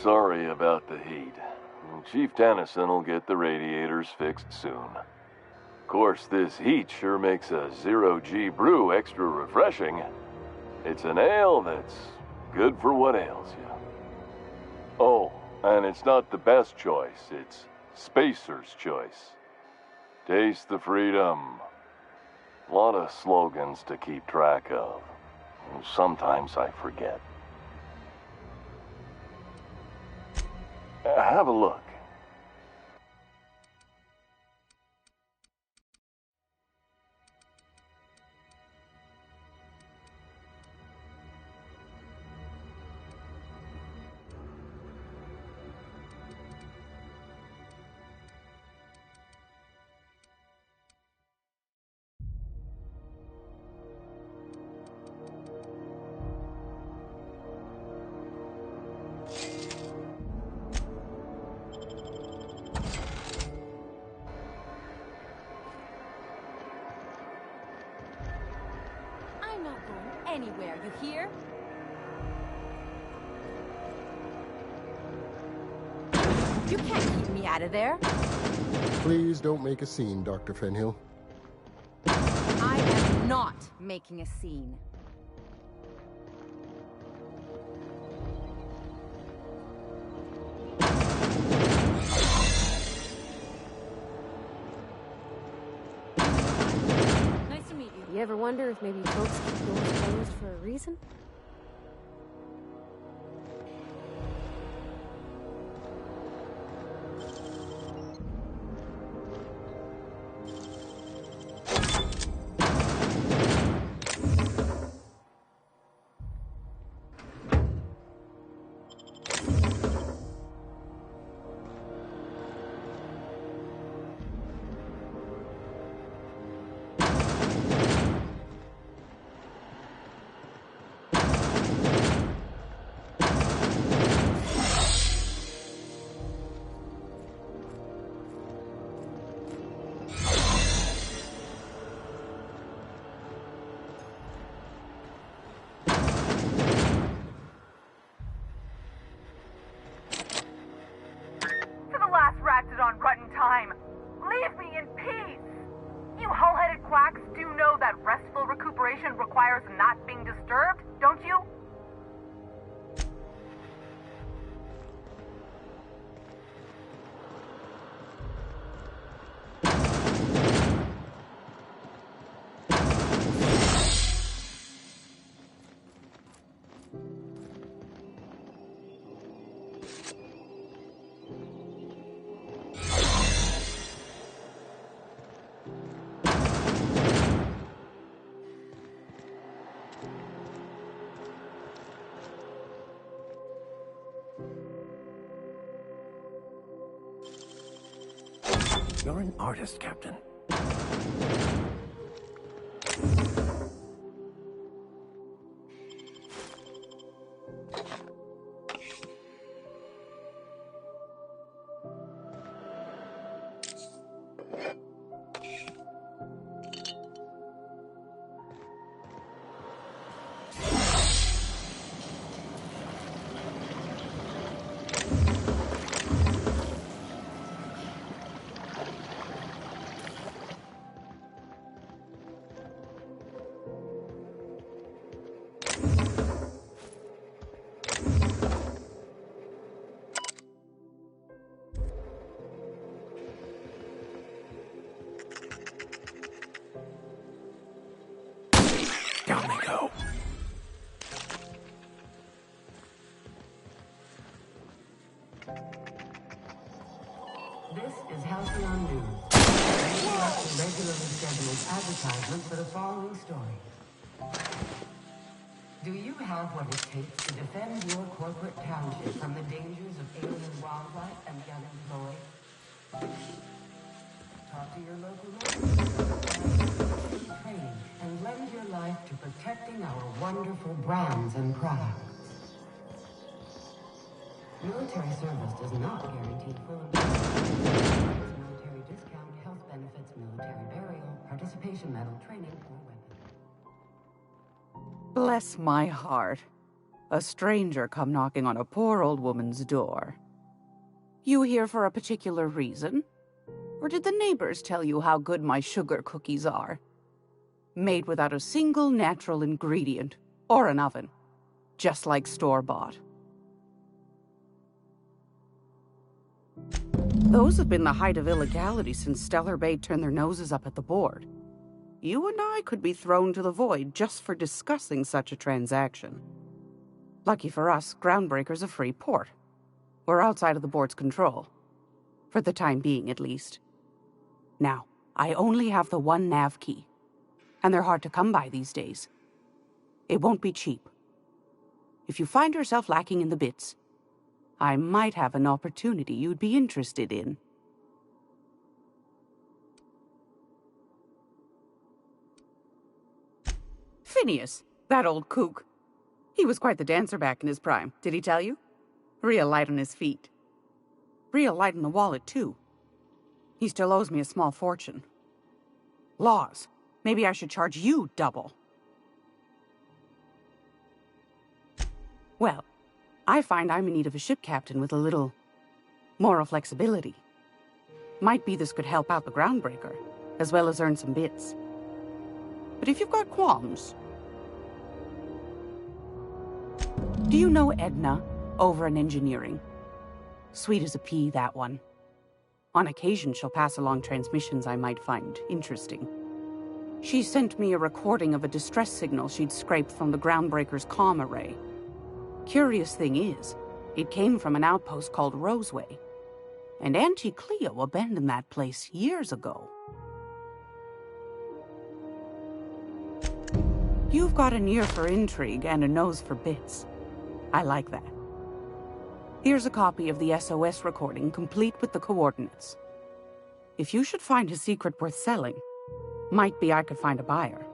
Sorry about the heat. Chief Tennyson will get the radiators fixed soon. Of course, this heat sure makes a zero-G brew extra refreshing. It's an ale that's good for what ails you. Oh, and it's not the best choice, it's Spacer's choice. Taste the freedom. A lot of slogans to keep track of. Sometimes I forget. Have a look. I'm not going anywhere, you hear? You can't keep me out of there. Please don't make a scene, Dr. Fenhill. I am not making a scene. Nice to meet you. You ever wonder if maybe folks keep doors closed for a reason? On rotten time. Leave me in peace! You hull-headed quacks do know that restful recuperation requires not being disturbed, don't you? You're an artist, Captain. Down they go. This is Halcyon News. We select a regularly scheduled advertisement for the following story. Do you have what it takes to defend your corporate township from the dangers of alien wildlife and the unemployed? Talk to your local lawyer. Training and lend your life to protecting our wonderful brands and products. Military service does not guarantee full employment. Military discount, health benefits, military burial, participation medal, training, or weapon. Bless my heart. A stranger come knocking on a poor old woman's door. You here for a particular reason? Or did the neighbors tell you how good my sugar cookies are? Made without a single natural ingredient, or an oven. Just like store-bought. Those have been the height of illegality since Stellar Bay turned their noses up at the board. You and I could be thrown to the void just for discussing such a transaction. Lucky for us, Groundbreaker's a free port. We're outside of the board's control. For the time being, at least. Now, I only have the one nav key. And they're hard to come by these days. It won't be cheap. If you find yourself lacking in the bits, I might have an opportunity you'd be interested in. Phineas, that old kook. He was quite the dancer back in his prime, did he tell you? Real light on his feet. Real light in the wallet, too. He still owes me a small fortune. Laws. Maybe I should charge you double. Well, I find I'm in need of a ship captain with a little moral flexibility. Might be this could help out the Groundbreaker, as well as earn some bits. But if you've got qualms... Do you know Edna, over in engineering? Sweet as a pea, that one. On occasion, she'll pass along transmissions I might find interesting. She sent me a recording of a distress signal she'd scraped from the Groundbreaker's comm array. Curious thing is, it came from an outpost called Roseway. And Auntie Cleo abandoned that place years ago. You've got an ear for intrigue and a nose for bits. I like that. Here's a copy of the SOS recording, complete with the coordinates. If you should find a secret worth selling, might be I could find a buyer.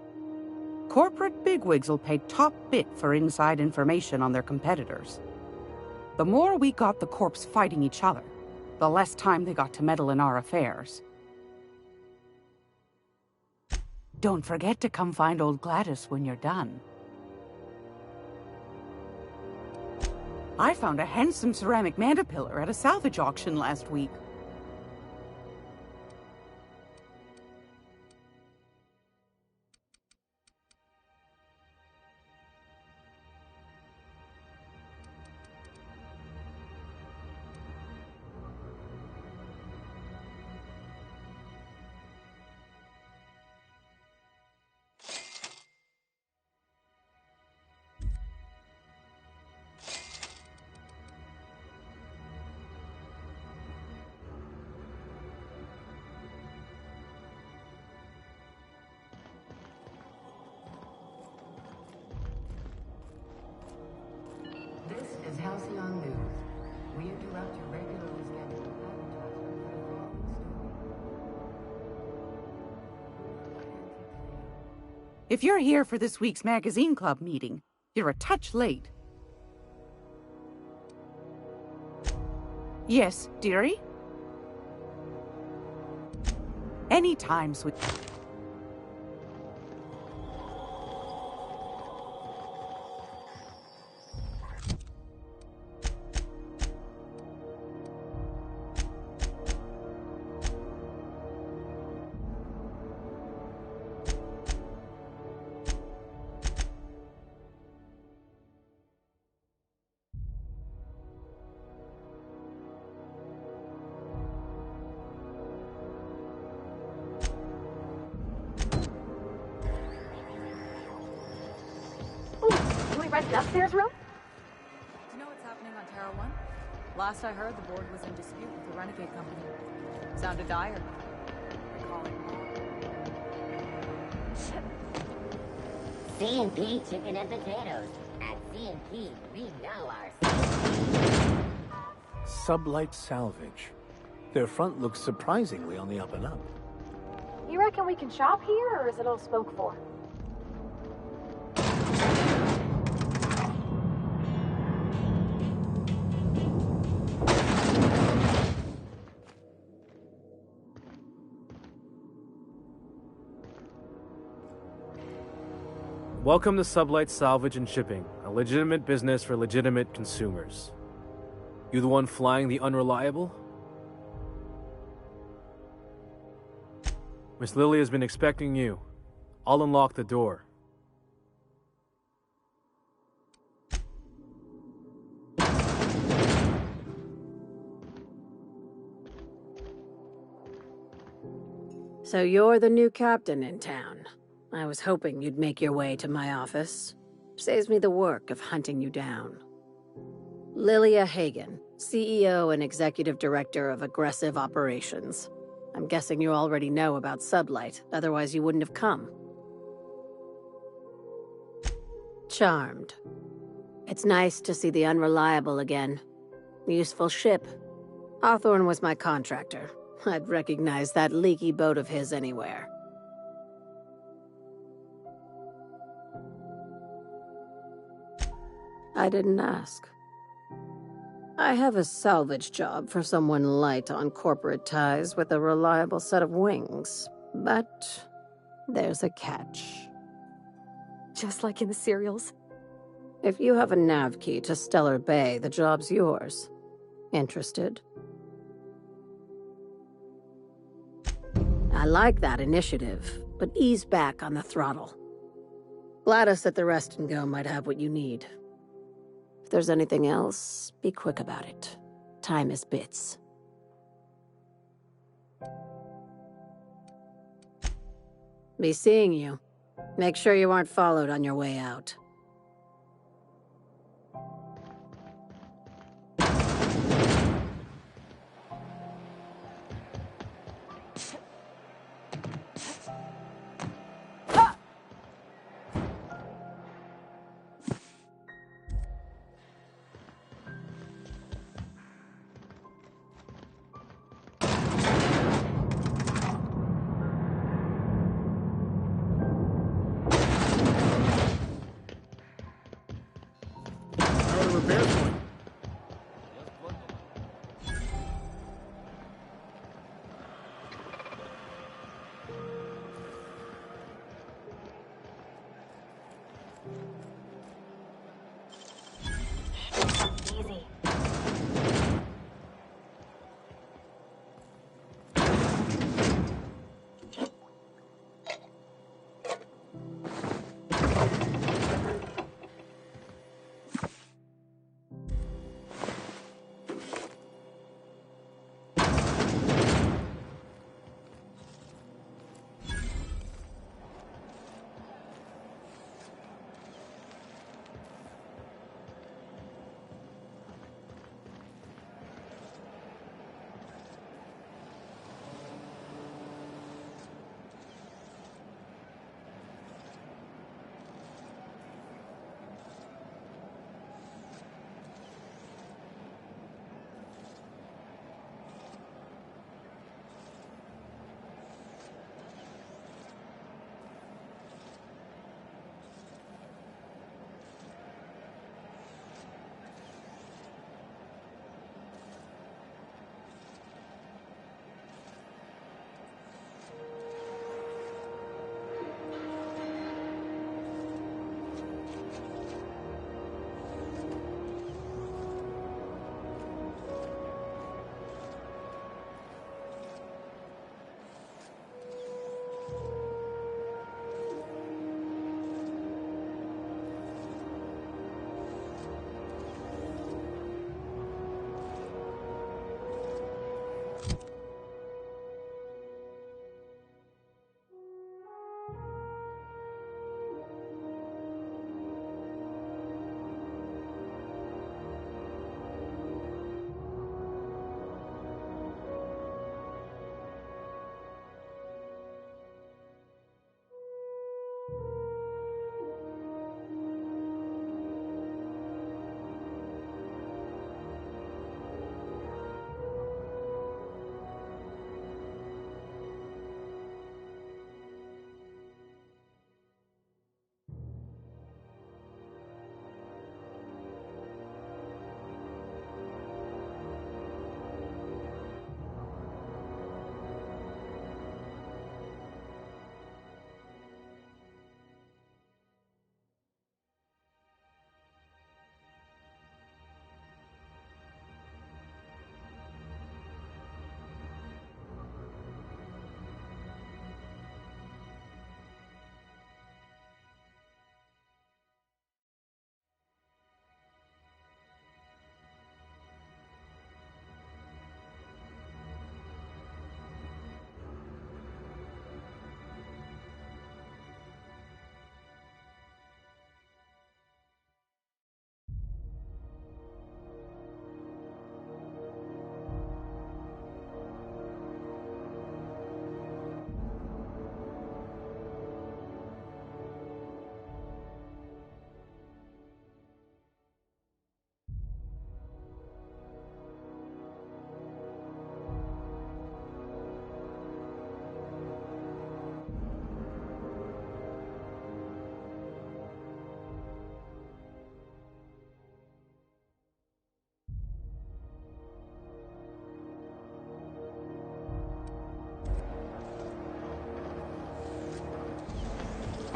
Corporate bigwigs will pay top bit for inside information on their competitors. The more we got the corps fighting each other, the less time they got to meddle in our affairs. Don't forget to come find old Gladys when you're done. I found a handsome ceramic mandapillar at a salvage auction last week. This is Halcyon News. We interrupt your regularly scheduled advertisement for the following story. If you're here for this week's magazine club meeting, you're a touch late. Yes, dearie? Anytime, sweet... Rent an upstairs room? Do you know what's happening on Terra 1? Last I heard, the board was in dispute with the Renegade Company. Sounded dire. They're calling C&P chicken and potatoes. At C&P, we know our Sublight Salvage. Their front looks surprisingly on the up and up. You reckon we can shop here, or is it all spoke for? Welcome to Sublight Salvage and Shipping, a legitimate business for legitimate consumers. You the one flying the Unreliable? Miss Lily has been expecting you. I'll unlock the door. So you're the new captain in town. I was hoping you'd make your way to my office. Saves me the work of hunting you down. Lilia Hagen, CEO and Executive Director of Aggressive Operations. I'm guessing you already know about Sublight, otherwise you wouldn't have come. Charmed. It's nice to see the Unreliable again. Useful ship. Hawthorne was my contractor. I'd recognize that leaky boat of his anywhere. I didn't ask. I have a salvage job for someone light on corporate ties with a reliable set of wings, but there's a catch. Just like in the serials? If you have a nav key to Stellar Bay, the job's yours. Interested? I like that initiative, but ease back on the throttle. Gladys at the Rest and Go might have what you need. If there's anything else, be quick about it. Time is bits. Be seeing you. Make sure you aren't followed on your way out.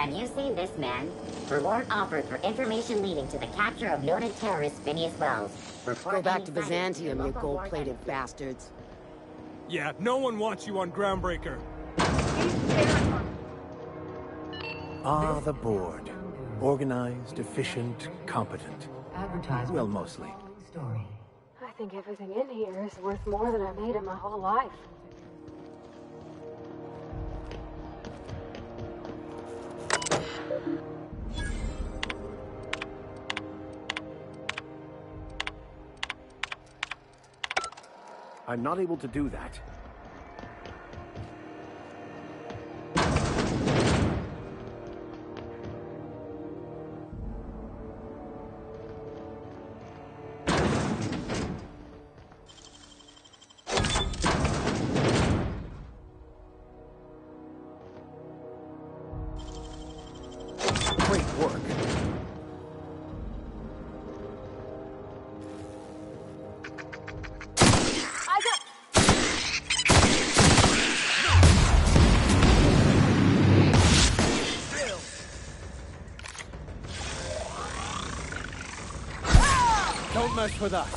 Have you seen this man? Reward offered for information leading to the capture of noted terrorist Phineas Wells. Go back to Byzantium, you gold-plated bastards. Yeah, no one wants you on Groundbreaker. Ah, the board. Organized, efficient, competent. Advertisement. Well, mostly. Story. I think everything in here is worth more than I made in my whole life. I'm not able to do that. Great work. Don't mess with us.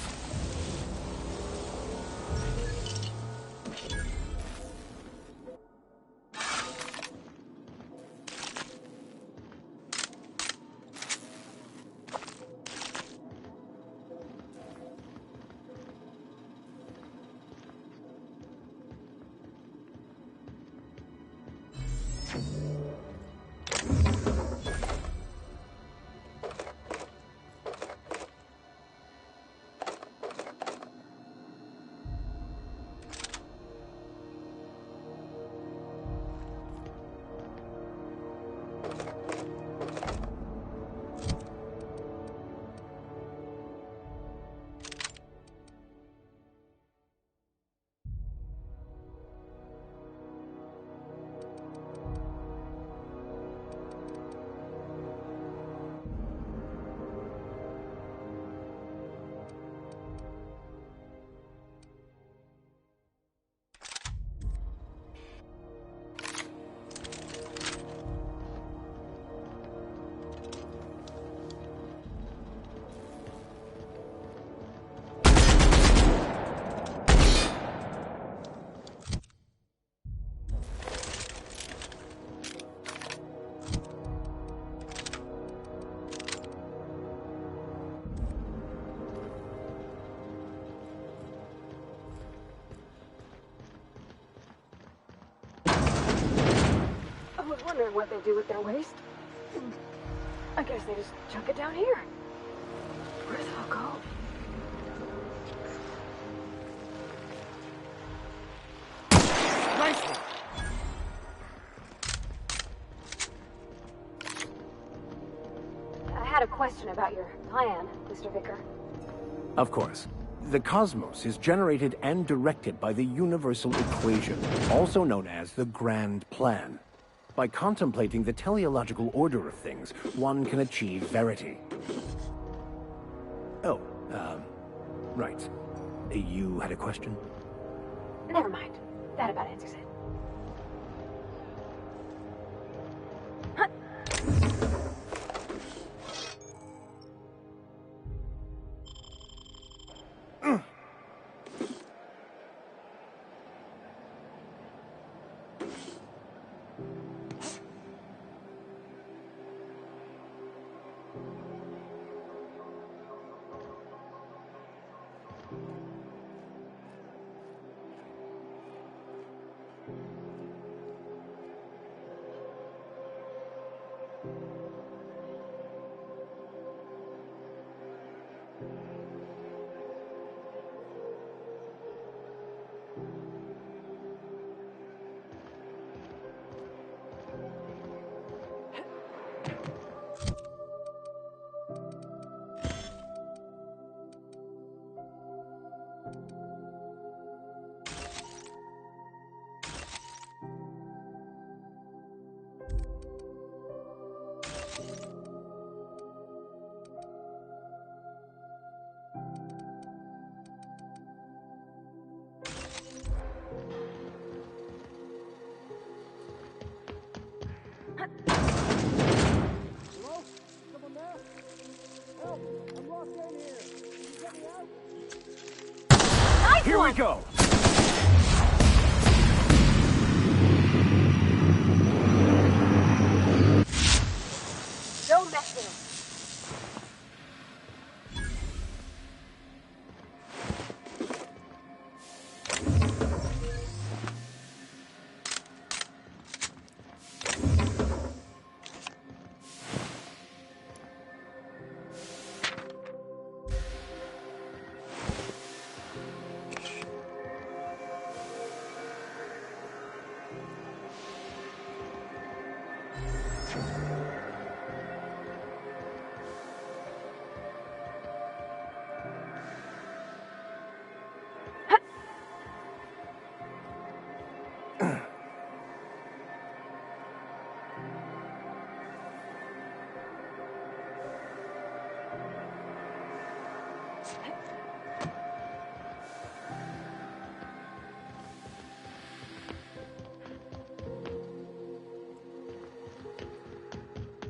I was wondering what they do with their waste. I guess they just chuck it down here. Where's it all go? Nice one. I had a question about your plan, Mr. Vicar. Of course. The cosmos is generated and directed by the universal equation, also known as the Grand Plan. By contemplating the teleological order of things, one can achieve verity. Oh, right. You had a question? Never mind. That about answers it. Here we go! Don't mess with him.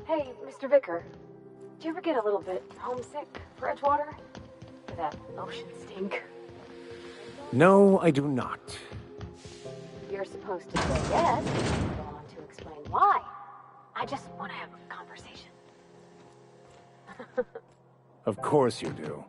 Hey, Mr. Vicker. Do you ever get a little bit homesick for Edgewater? For that ocean stink? No, I do not. You're supposed to say yes, and go on to explain why. I just want to have a conversation. Of course you do.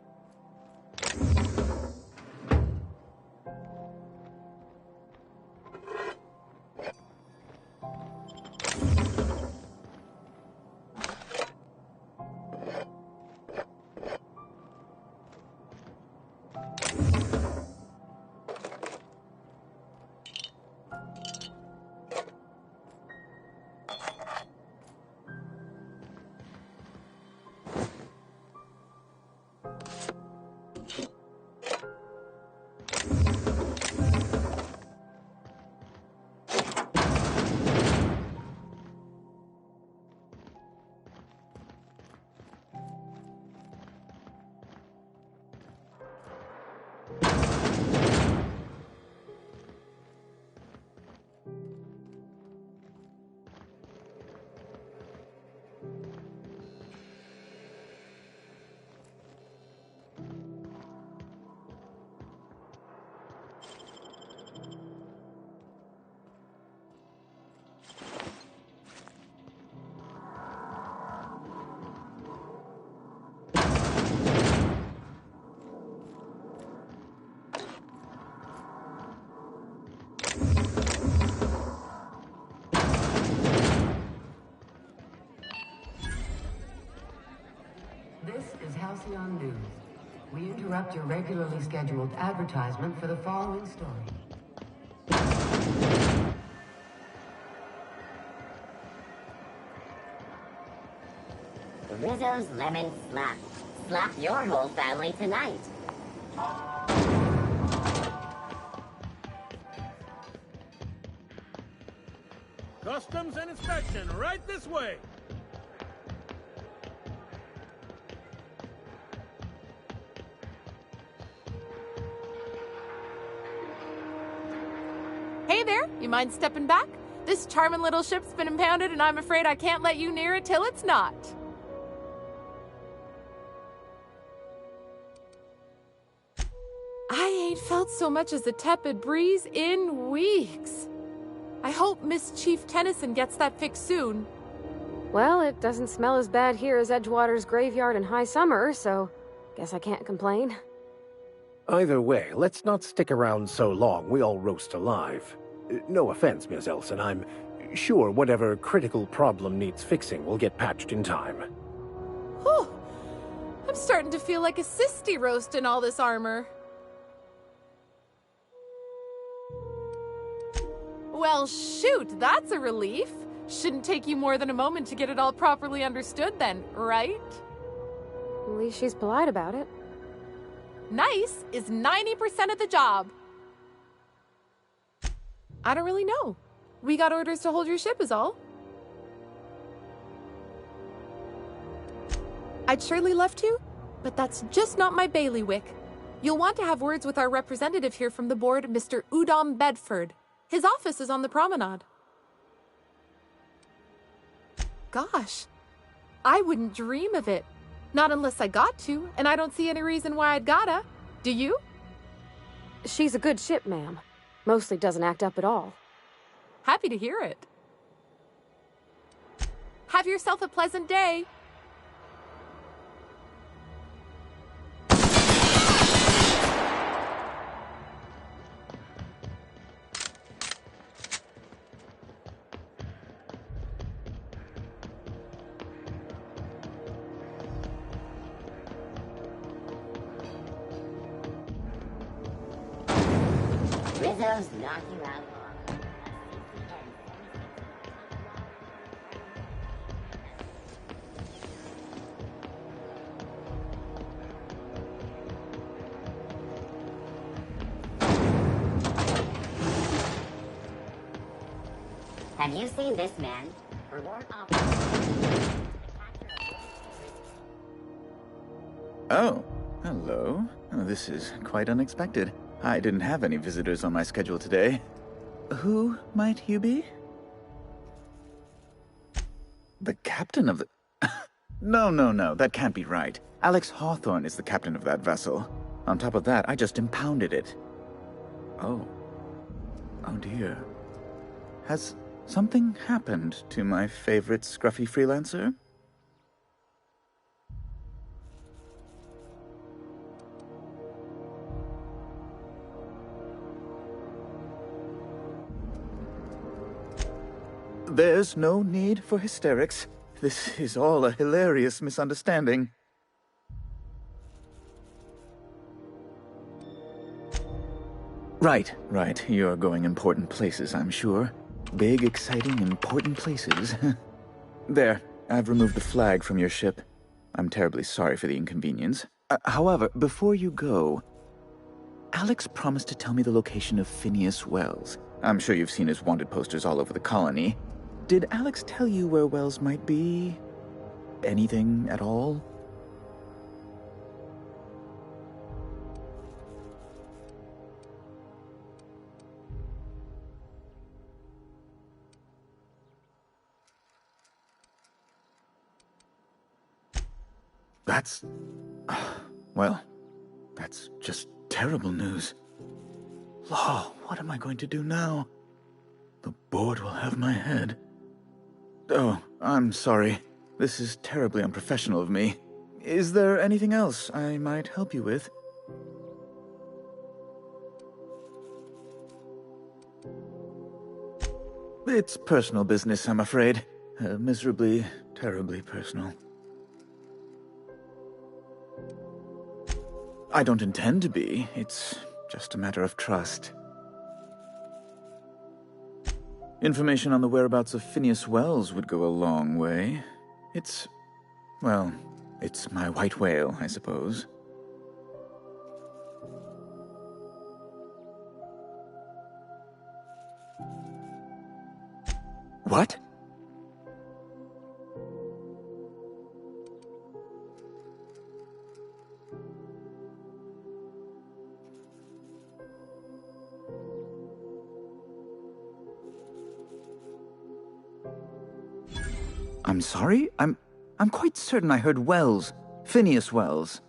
Halcyon News. We interrupt your regularly scheduled advertisement for the following story. Rizzo's Lemon Slap. Slap your whole family tonight. Customs and inspection, right this way. Hey there, you mind stepping back? This charming little ship's been impounded and I'm afraid I can't let you near it till it's not. I ain't felt so much as a tepid breeze in weeks. I hope Miss Chief Tennyson gets that fixed soon. Well, it doesn't smell as bad here as Edgewater's graveyard in high summer, so guess I can't complain. Either way, let's not stick around so long we all roast alive. No offense, Miss Elson, I'm sure whatever critical problem needs fixing will get patched in time. Whew. I'm starting to feel like a sisty roast in all this armor. Well, shoot, that's a relief. Shouldn't take you more than a moment to get it all properly understood then, right? At least she's polite about it. Nice is 90% of the job. I don't really know. We got orders to hold your ship is all. I'd surely love to, but that's just not my bailiwick. You'll want to have words with our representative here from the board, Mr. Udom Bedford. His office is on the promenade. Gosh, I wouldn't dream of it. Not unless I got to, and I don't see any reason why I'd gotta. Do you? She's a good ship, ma'am. Mostly doesn't act up at all. Happy to hear it. Have yourself a pleasant day. Rizzo's knock you out. Have you seen this man? Reward officer. Oh, hello. Oh, this is quite unexpected. I didn't have any visitors on my schedule today. Who might you be? The captain of the... No, that can't be right. Alex Hawthorne is the captain of that vessel. On top of that, I just impounded it. Oh. Oh dear. Has something happened to my favorite scruffy freelancer? There's no need for hysterics. This is all a hilarious misunderstanding. Right. You're going important places, I'm sure. Big, exciting, important places. There, I've removed the flag from your ship. I'm terribly sorry for the inconvenience. However, before you go, Alex promised to tell me the location of Phineas Wells. I'm sure you've seen his wanted posters all over the colony. Did Alex tell you where Wells might be? Anything at all? That's... well, that's just terrible news. Law, what am I going to do now? The board will have my head. Oh, I'm sorry. This is terribly unprofessional of me. Is there anything else I might help you with? It's personal business, I'm afraid. Miserably, terribly personal. I don't intend to be. It's just a matter of trust. Information on the whereabouts of Phineas Wells would go a long way. It's my white whale, I suppose. What? I'm sorry? I'm quite certain I heard Wells. Phineas Wells.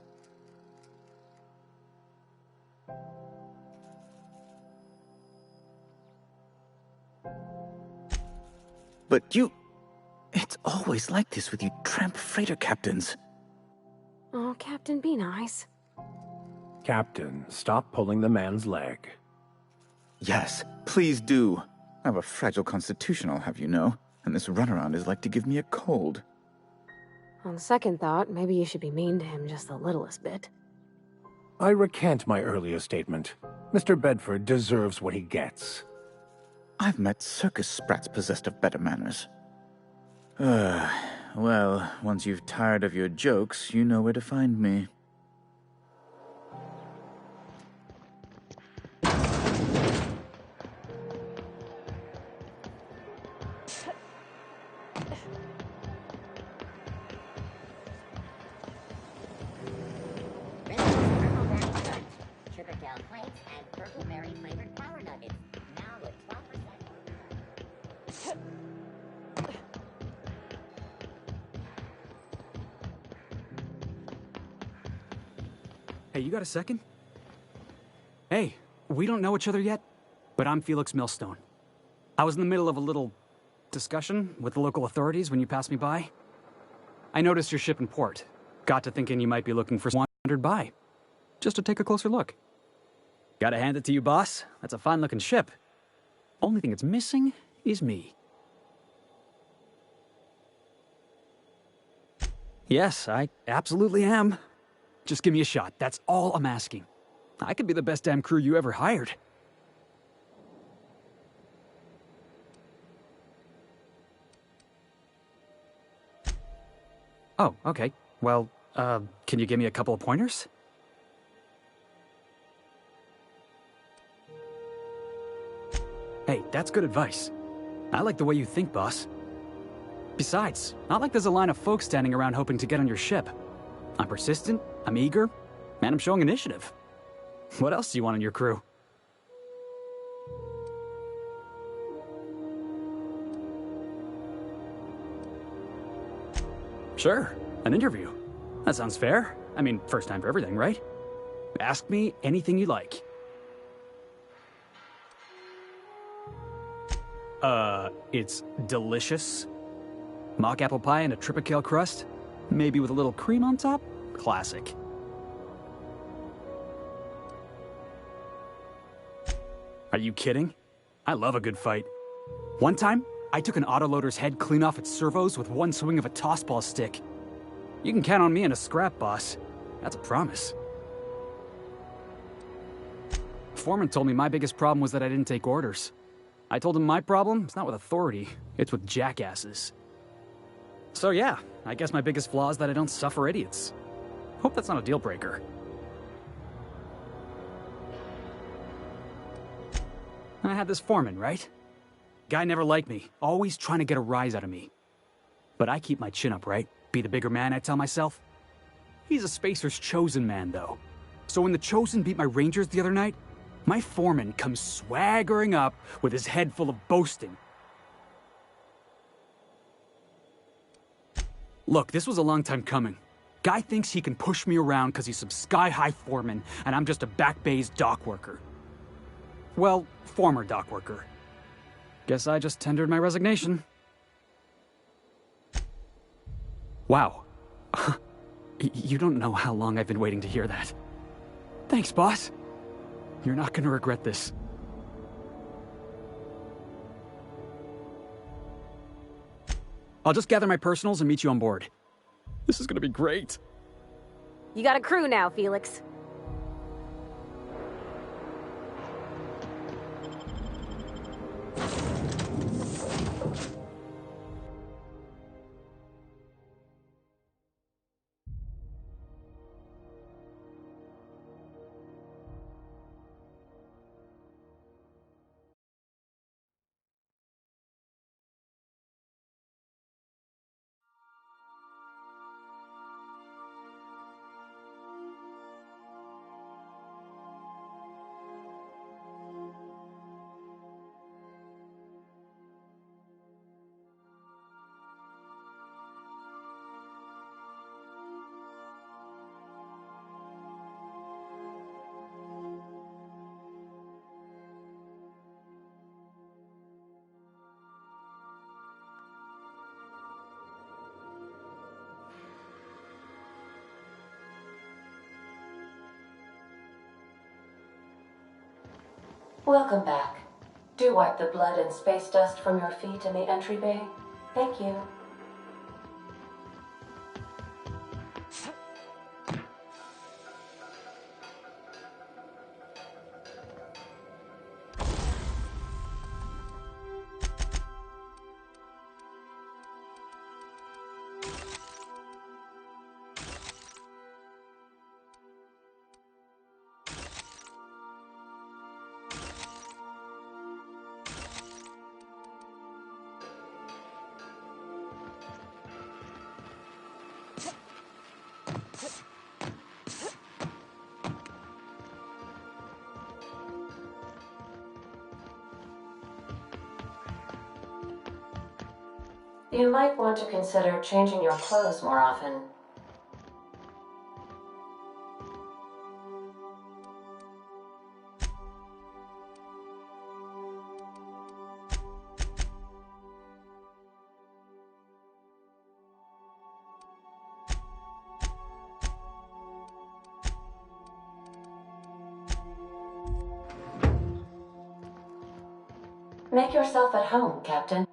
But you... It's always like this with you tramp freighter captains. Oh, Captain, be nice. Captain, stop pulling the man's leg. Yes, please do. I have a fragile constitution, I'll have you know, and this runaround is like to give me a cold. On second thought, maybe you should be mean to him just the littlest bit. I recant my earlier statement. Mr. Bedford deserves what he gets. I've met circus sprats possessed of better manners. Well, once you've tired of your jokes, you know where to find me. Hey, you got a second? Hey, we don't know each other yet, but I'm Felix Millstone. I was in the middle of a little discussion with the local authorities when you passed me by. I noticed your ship in port. Got to thinking you might be looking for someone. Wandered by, just to take a closer look. Gotta hand it to you, boss. That's a fine-looking ship. Only thing it's missing is me. Yes, I absolutely am. Just give me a shot. That's all I'm asking. I could be the best damn crew you ever hired. Oh, okay. Well, can you give me a couple of pointers? Hey, that's good advice. I like the way you think, boss. Besides, not like there's a line of folks standing around hoping to get on your ship. I'm persistent, I'm eager, and I'm showing initiative. What else do you want on your crew? Sure, an interview. That sounds fair. I mean, first time for everything, right? Ask me anything you like. It's delicious. Mock apple pie and a tripicale crust, maybe with a little cream on top? Classic. Are you kidding? I love a good fight. One time, I took an autoloader's head clean off its servos with one swing of a tossball stick. You can count on me in a scrap, boss. That's a promise. Foreman told me my biggest problem was that I didn't take orders. I told him my problem is not with authority, it's with jackasses. So yeah, I guess my biggest flaw is that I don't suffer idiots. Hope that's not a deal breaker. I had this foreman, right? Guy never liked me, always trying to get a rise out of me. But I keep my chin up, right? Be the bigger man, I tell myself. He's a Spacer's chosen man, though. So when the Chosen beat my Rangers the other night, my foreman comes swaggering up with his head full of boasting. Look, this was a long time coming. Guy thinks he can push me around because he's some sky-high foreman, and I'm just a back bay's dock worker. Well, former dock worker. Guess I just tendered my resignation. Wow. You don't know how long I've been waiting to hear that. Thanks, boss. You're not gonna regret this. I'll just gather my personals and meet you on board. This is gonna be great. You got a crew now, Felix. Welcome back. Do wipe the blood and space dust from your feet in the entry bay. Thank you. You might want to consider changing your clothes more often. Make yourself at home, Captain.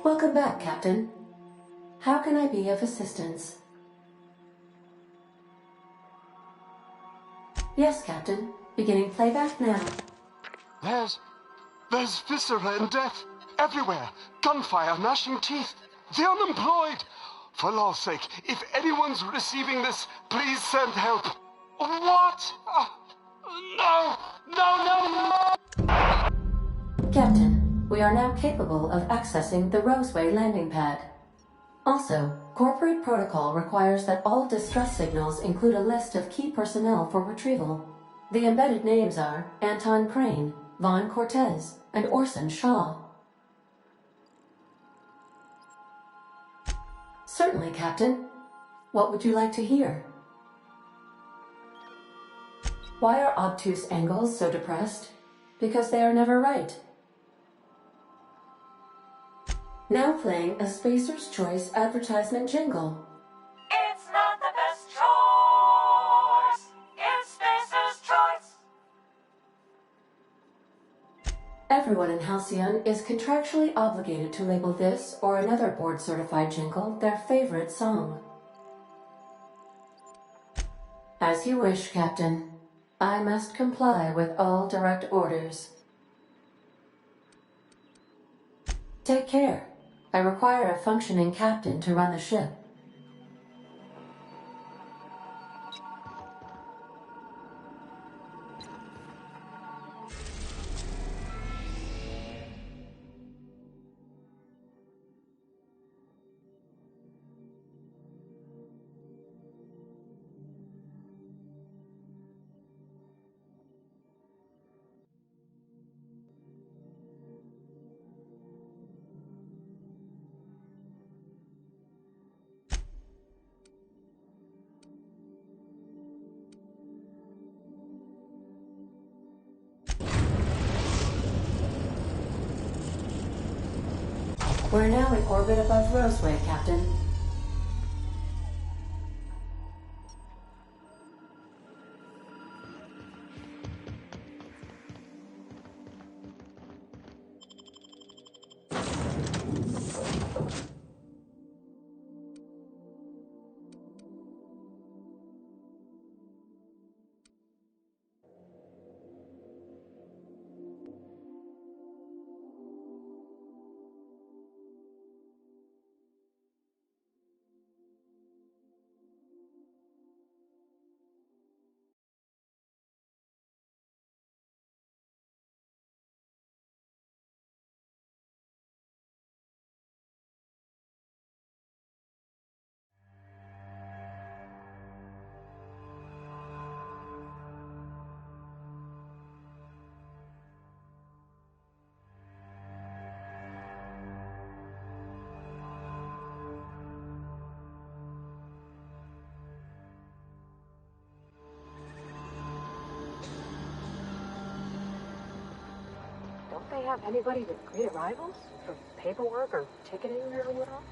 Welcome back, Captain. How can I be of assistance? Yes, Captain. Beginning playback now. There's viscera and death everywhere. Gunfire, gnashing teeth. The unemployed. For law's sake, if anyone's receiving this, please send help. What? No! Captain, we are now capable of accessing the Roseway landing pad. Also, corporate protocol requires that all distress signals include a list of key personnel for retrieval. The embedded names are Anton Crane, Vaughn Cortez, and Orson Shaw. Certainly, Captain. What would you like to hear? Why are obtuse angles so depressed? Because they are never right. Now playing a Spacer's Choice advertisement jingle. It's not the best choice. It's Spacer's Choice. Everyone in Halcyon is contractually obligated to label this or another board-certified jingle their favorite song. As you wish, Captain. I must comply with all direct orders. Take care. I require a functioning captain to run the ship. We're now in orbit above Roseway, Captain. Don't they have anybody with great arrivals? For paperwork or ticketing or whatnot?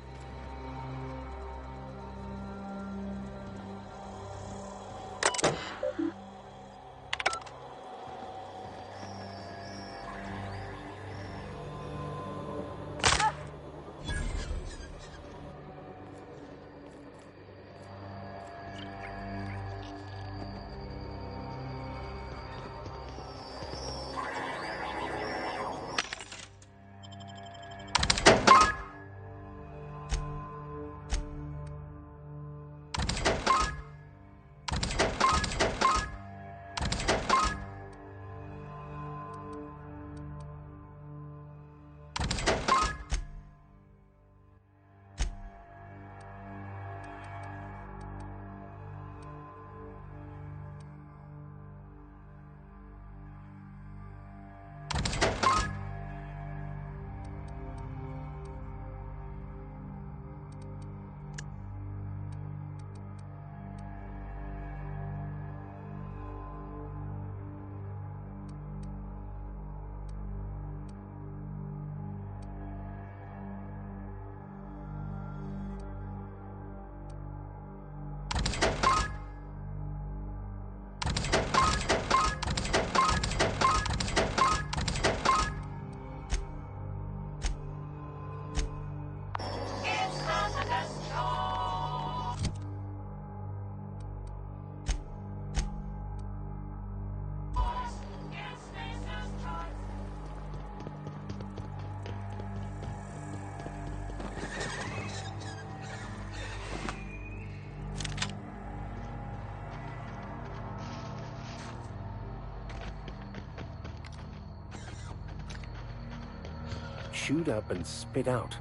chewed up and spit out.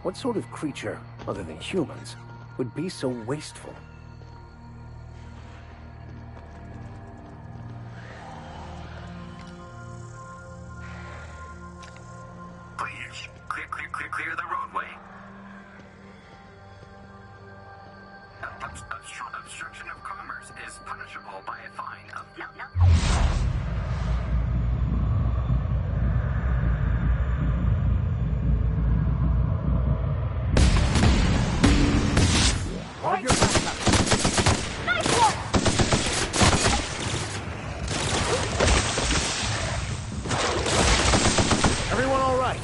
What sort of creature, other than humans, would be so wasteful? Please, clear the roadway. Obstruction of commerce is punishable by a fine of... No. Hold your back up. Nice one! Everyone all right?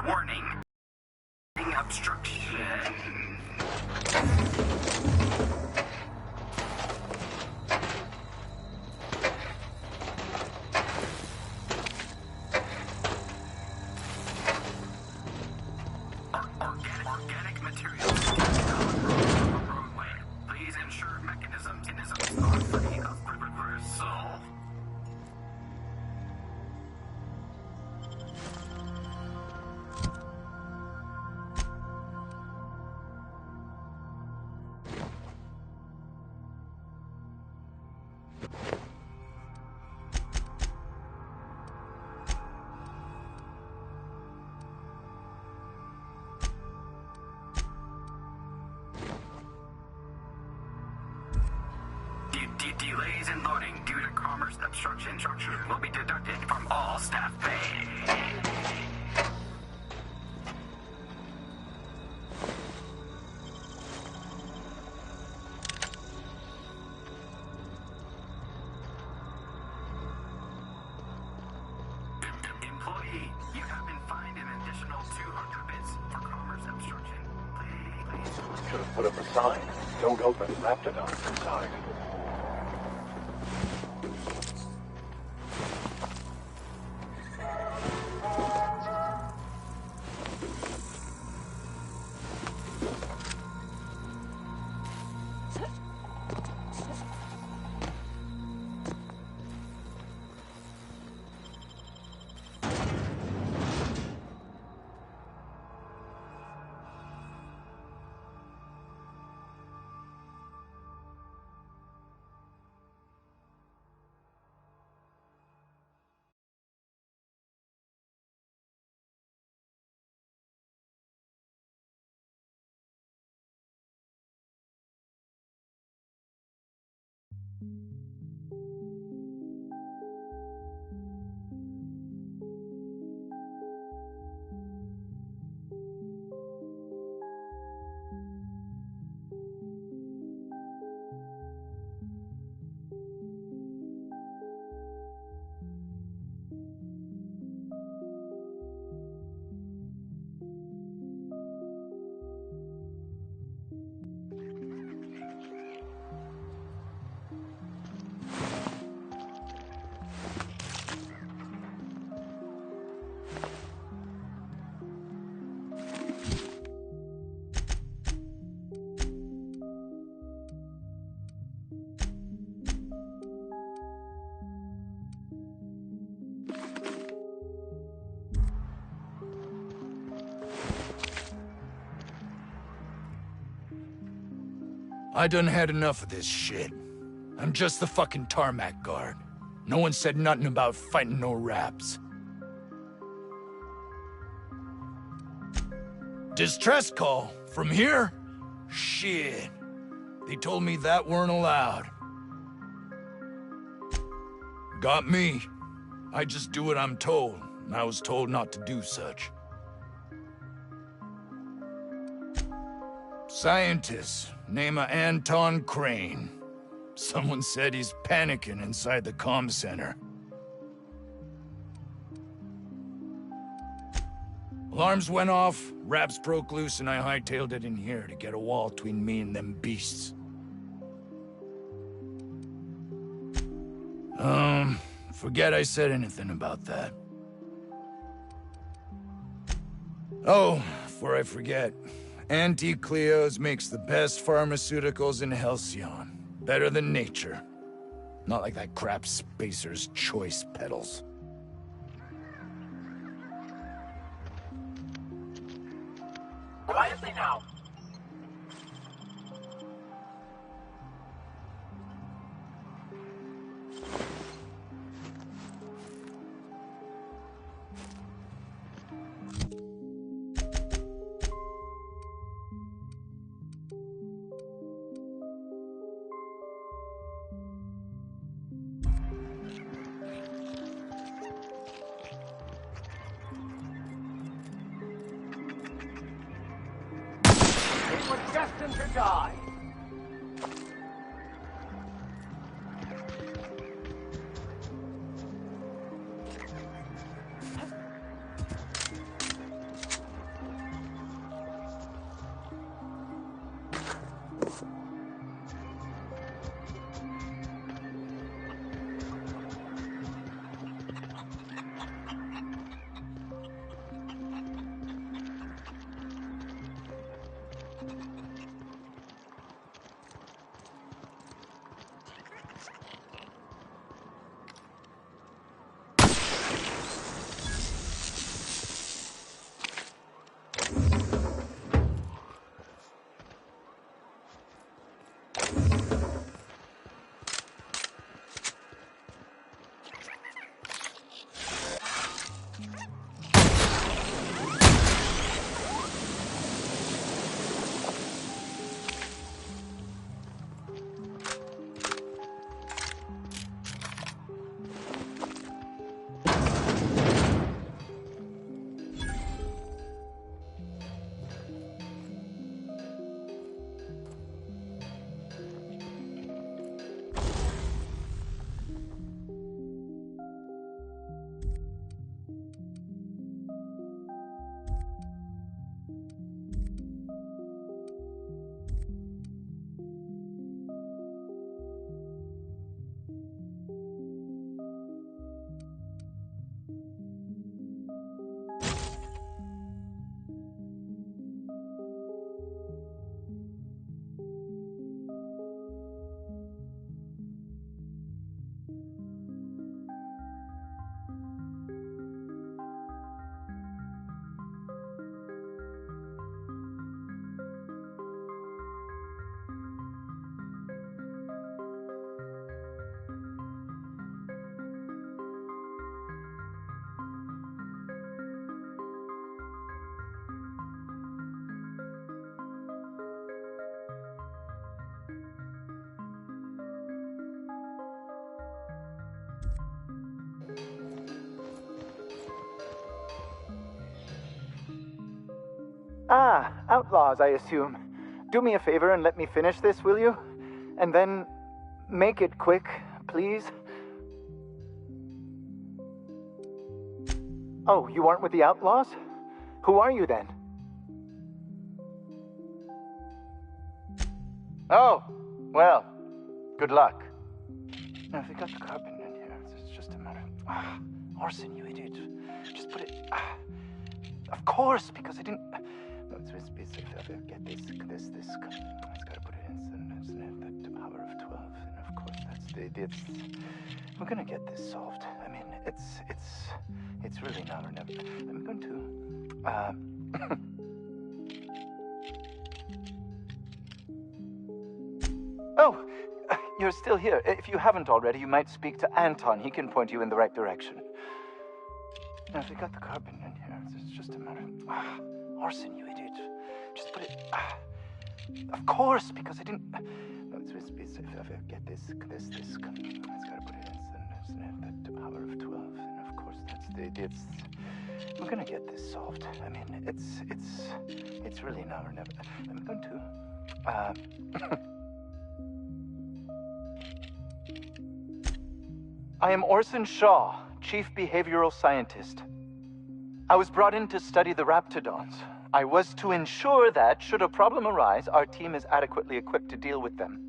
Warning. Obstruction. Organic materials roadway. Please ensure mechanisms are free of reversal. Delays in loading due to commerce obstruction will be deducted from all staff pay. Employee, you have been fined an additional 200 bits for commerce obstruction. Please. Should have put up a sign. Don't open Raptidons inside. I done had enough of this shit. I'm just the fucking tarmac guard. No one said nothing about fighting no raps. Distress call? From here? Shit. They told me that weren't allowed. Got me. I just do what I'm told, and I was told not to do such. Scientist, name of Anton Crane. Someone said he's panicking inside the comm center. Alarms went off, raps broke loose, and I hightailed it in here to get a wall between me and them beasts. Forget I said anything about that. Oh, before I forget, Auntie Cleo's makes the best pharmaceuticals in Halcyon. Better than nature. Not like that crap Spacer's Choice peddles. Quietly now. It was destined to die. Ah, outlaws, I assume. Do me a favor and let me finish this, will you? And then make it quick, please. Oh, you aren't with the outlaws? Who are you then? Oh, well, good luck. Now, if you got the carpet in here, it's just a matter of... Orson, you idiot. Just put it... Of course, because I didn't... No, it's get this. It's got to put it in, isn't it? The power of 12. And of course, that's we're gonna get this solved. I mean, it's really now or never. I'm going to... Oh, you're still here. If you haven't already, you might speak to Anton. He can point you in the right direction. Now, if they got the carbon in here, it's just a matter of... arson, you idiot. Just put it... of course, because I didn't... No, it's if I get this... It's gotta put it in the power of 12. And of course, that's the... We're gonna get this solved. I mean, it's really now or never. I'm going to... I am Orson Shaw, Chief Behavioral Scientist. I was brought in to study the Raptidons. I was to ensure that, should a problem arise, our team is adequately equipped to deal with them.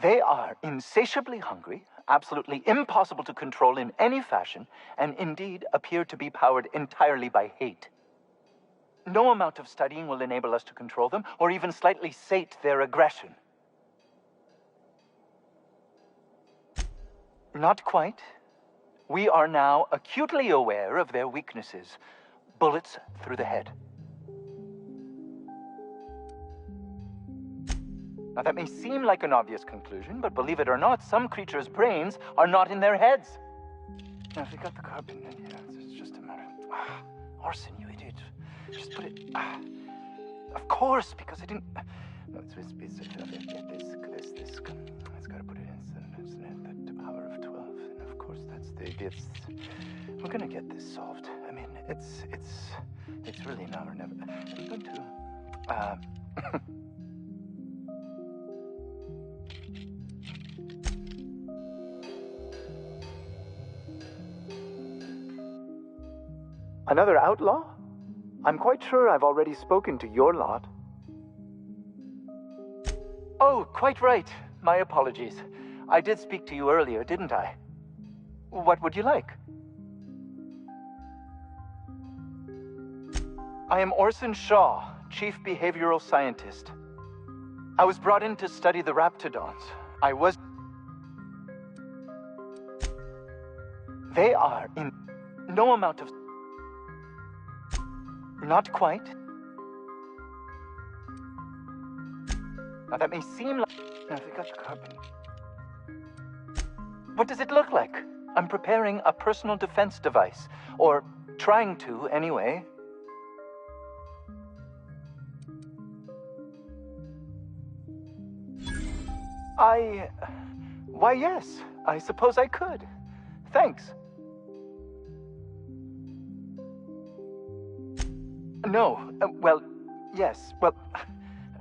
They are insatiably hungry, absolutely impossible to control in any fashion, and indeed appear to be powered entirely by hate. No amount of studying will enable us to control them, or even slightly sate their aggression. Not quite. We are now acutely aware of their weaknesses. Bullets through the head. Now that may seem like an obvious conclusion, but believe it or not, some creatures' brains are not in their heads. Now if they got the carbon in here, it's just a matter of... arson, you idiot. Just put it... of course, because I didn't... No, it's if I get this... It's gotta put it in the power of 12. And of course, that's the... We're gonna get this solved. I mean, it's really now or never. I'm going to... Another outlaw? I'm quite sure I've already spoken to your lot. Oh, quite right. My apologies. I did speak to you earlier, didn't I? What would you like? I am Orson Shaw, Chief Behavioral Scientist. I was brought in to study the Raptidons. I was... They are in no amount of... Not quite. Now that may seem like... Now they got the carbon. What does it look like? I'm preparing a personal defense device. Or trying to, anyway. Why, yes. I suppose I could. Thanks. No. Well, yes. Well,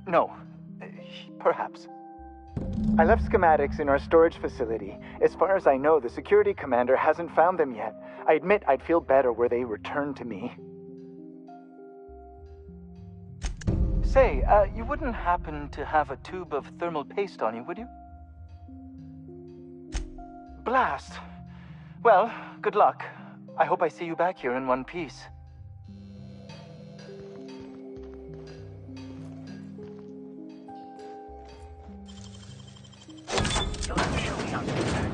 no. Perhaps. I left schematics in our storage facility. As far as I know, the security commander hasn't found them yet. I admit I'd feel better were they returned to me. Say, you wouldn't happen to have a tube of thermal paste on you, would you? Blast. Well, good luck. I hope I see you back here in one piece. You'll have to show me how to do that.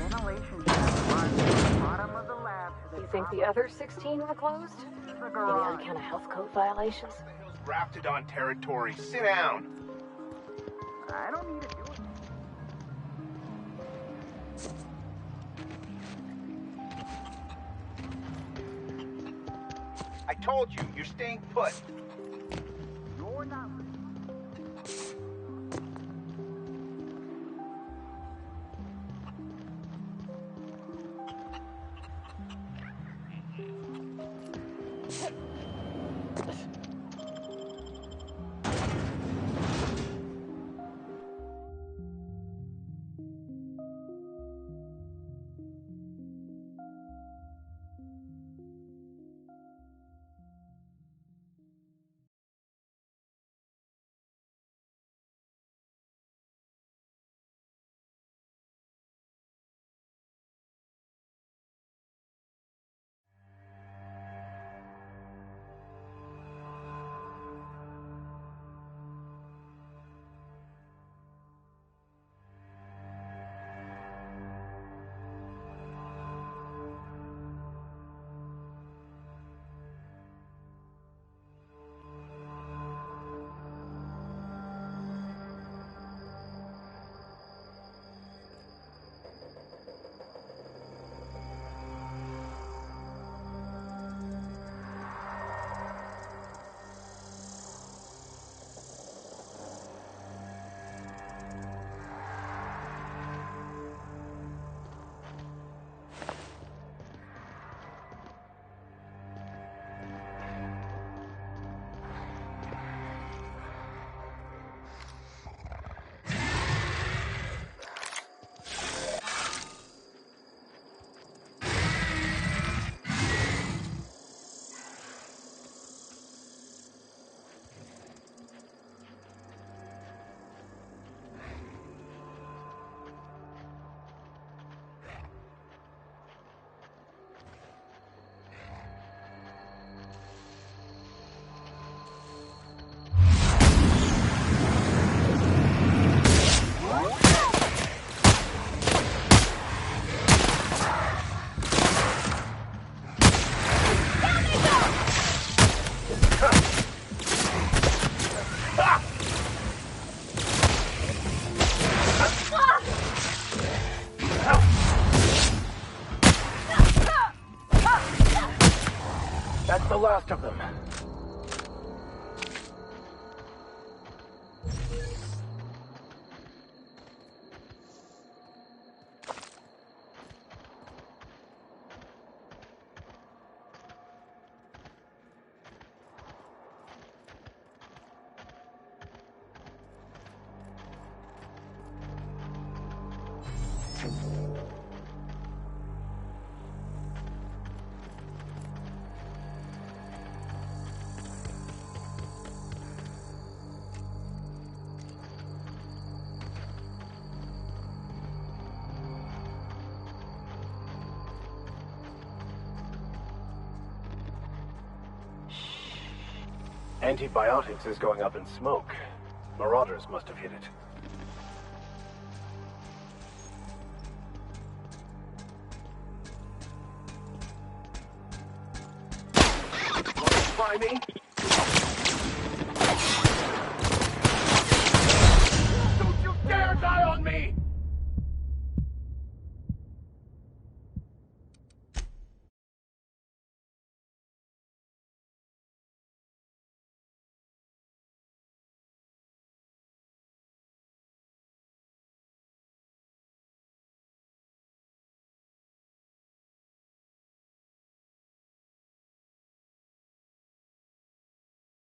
ventilation shaft runs from the bottom of the lab to the You think the other 16 were closed? Maybe on account of health code violations? Raptidon territory. Sit down. I don't need to do it. I told you, you're staying put. You're not. That's the last of them. Antibiotics is going up in smoke. Marauders must have hit it. By me?